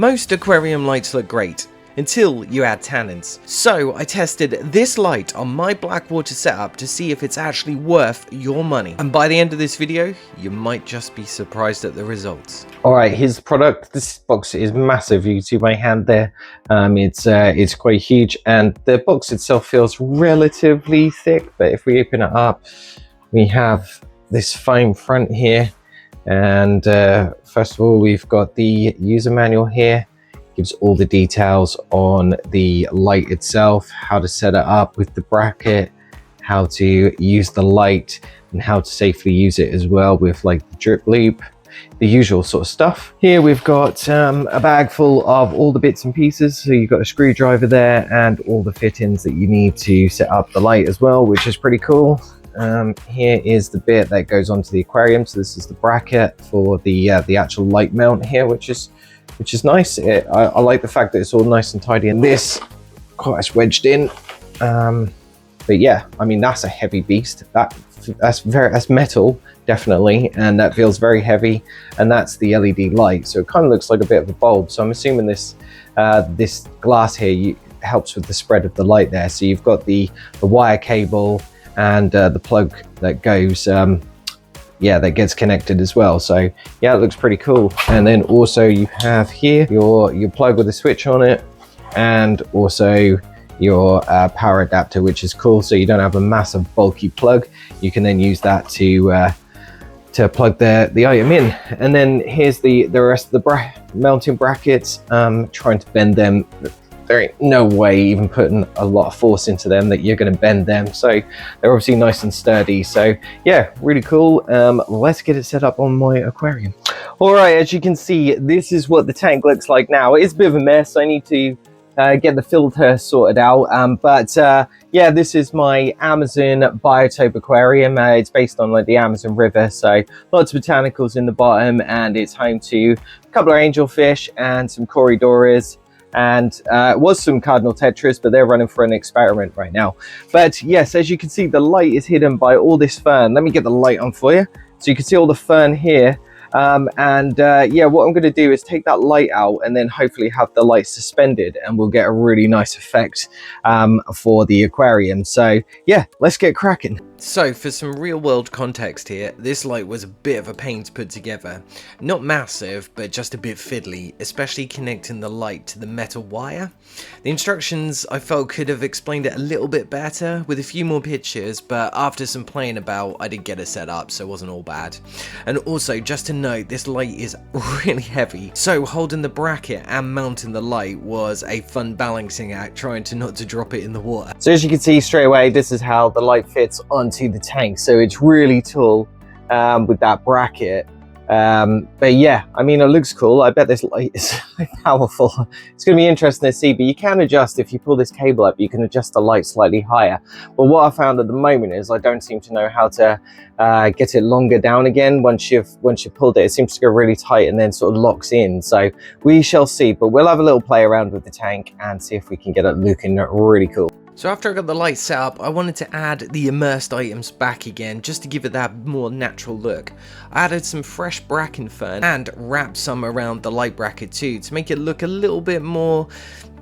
Most aquarium lights look great, until you add tannins. So I tested this light on my Blackwater setup to see if it's actually worth your money. And by the end of this video, you might just be surprised at the results. Alright, here's the product. This box is massive. You can see my hand there. It's quite huge, and the box itself feels relatively thick, but if we open it up, we have this foam front here. And first of all, we've got the user manual here. Gives all the details on the light itself, how to set it up with the bracket, how to use the light, and how to safely use it as well with like the drip loop, the usual sort of stuff. Here we've got a bag full of all the bits and pieces. So you've got a screwdriver there and all the fittings that you need to set up the light as well, which is pretty cool. Here is the bit that goes onto the aquarium. So this is the bracket for the actual light mount here, which is nice. I like the fact that it's all nice and tidy, and this quite wedged in. But yeah, I mean, that's a heavy beast. That's metal, definitely, and that feels very heavy. And that's the LED light, so it kind of looks like a bit of a bulb. So I'm assuming this this glass here helps with the spread of the light there. So you've got the wire cable and the plug that goes that gets connected as well. So yeah, it looks pretty cool. And then also you have here your plug with a switch on it, and also your power adapter, which is cool. So you don't have a massive bulky plug. You can then use that to plug the item in. And then here's the rest of the mounting brackets. Trying to bend them. There ain't no way, even putting a lot of force into them, that you're going to bend them. So they're obviously nice and sturdy. So yeah, really cool. Let's get it set up on my aquarium. All right, as you can see, this is what the tank looks like now. It's a bit of a mess. I need to get the filter sorted out. Yeah, this is my Amazon biotope aquarium. It's based on like the Amazon River. So lots of botanicals in the bottom, and it's home to a couple of angelfish and some corydoras. And it was some cardinal tetras, but they're running for an experiment right now. But yes, as you can see, the light is hidden by all this fern. Let me get the light on for you, so you can see all the fern here. Yeah, what I'm going to do is take that light out and then hopefully have the light suspended, and we'll get a really nice effect for the aquarium. So yeah, let's get cracking. So for some real world context here, this light was a bit of a pain to put together. Not massive, but just a bit fiddly, especially connecting the light to the metal wire. The instructions I felt could have explained it a little bit better with a few more pictures, but after some playing about, I did get it set up, so it wasn't all bad. And also, just to note, this light is really heavy, so holding the bracket and mounting the light was a fun balancing act, trying to not to drop it in the water. So as you can see straight away, this is how the light fits onto the tank. So it's really tall with that bracket. But yeah, I mean, it looks cool. I bet this light is powerful. It's going to be interesting to see, but you can adjust. If you pull this cable up, you can adjust the light slightly higher. But what I found at the moment is I don't seem to know how to get it longer down again. Once you've pulled it, it seems to go really tight and then sort of locks in. So we shall see, but we'll have a little play around with the tank and see if we can get it looking really cool. So after I got the light set up, I wanted to add the immersed items back again, just to give it that more natural look. I added some fresh bracken fern and wrapped some around the light bracket too, to make it look a little bit more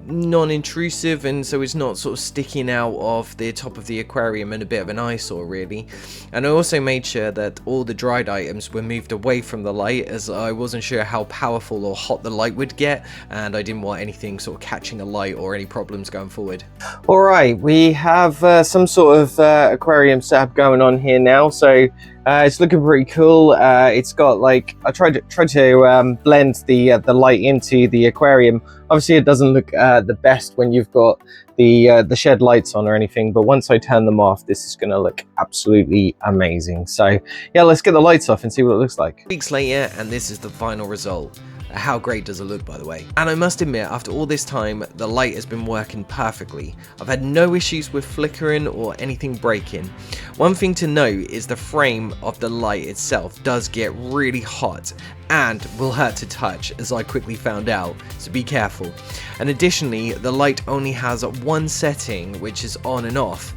non-intrusive, and so it's not sort of sticking out of the top of the aquarium and a bit of an eyesore really. And I also made sure that all the dried items were moved away from the light, as I wasn't sure how powerful or hot the light would get, and I didn't want anything sort of catching a light or any problems going forward. All right, we have some sort of aquarium setup going on here now. So it's looking pretty cool. It's got like, I tried to blend the light into the aquarium. Obviously it doesn't look the best when you've got the shed lights on or anything, but once I turn them off, this is going to look absolutely amazing. So yeah, let's get the lights off and see what it looks like. Weeks later, and this is the final result. How great does it look, by the way? And I must admit, after all this time, the light has been working perfectly. I've had no issues with flickering or anything breaking. One thing to note is the frame of the light itself does get really hot and will hurt to touch, as I quickly found out, so be careful. And additionally, the light only has one setting, which is on and off.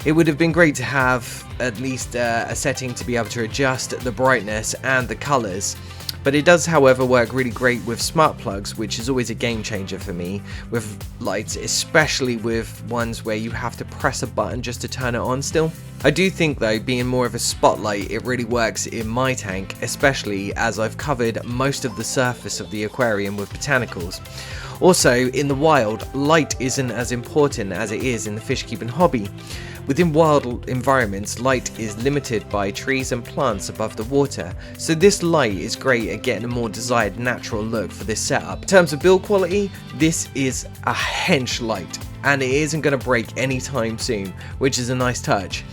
It would have been great to have at least a setting to be able to adjust the brightness and the colors. But it does, however, work really great with smart plugs, which is always a game changer for me with lights, especially with ones where you have to press a button just to turn it on still. I do think though, being more of a spotlight, it really works in my tank, especially as I've covered most of the surface of the aquarium with botanicals. Also, in the wild, light isn't as important as it is in the fish keeping hobby. Within wild environments, light is limited by trees and plants above the water, so this light is great at getting a more desired natural look for this setup. In terms of build quality, this is a hench light, and it isn't going to break anytime soon, which is a nice touch.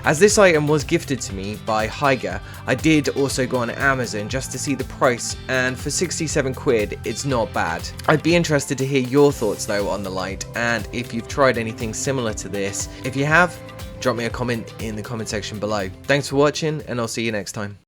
As this item was gifted to me by Hygger, I did also go on Amazon just to see the price, and for 67 quid, it's not bad. I'd be interested to hear your thoughts though on the light, and if you've tried anything similar to this. If you have, drop me a comment in the comment section below. Thanks for watching, and I'll see you next time.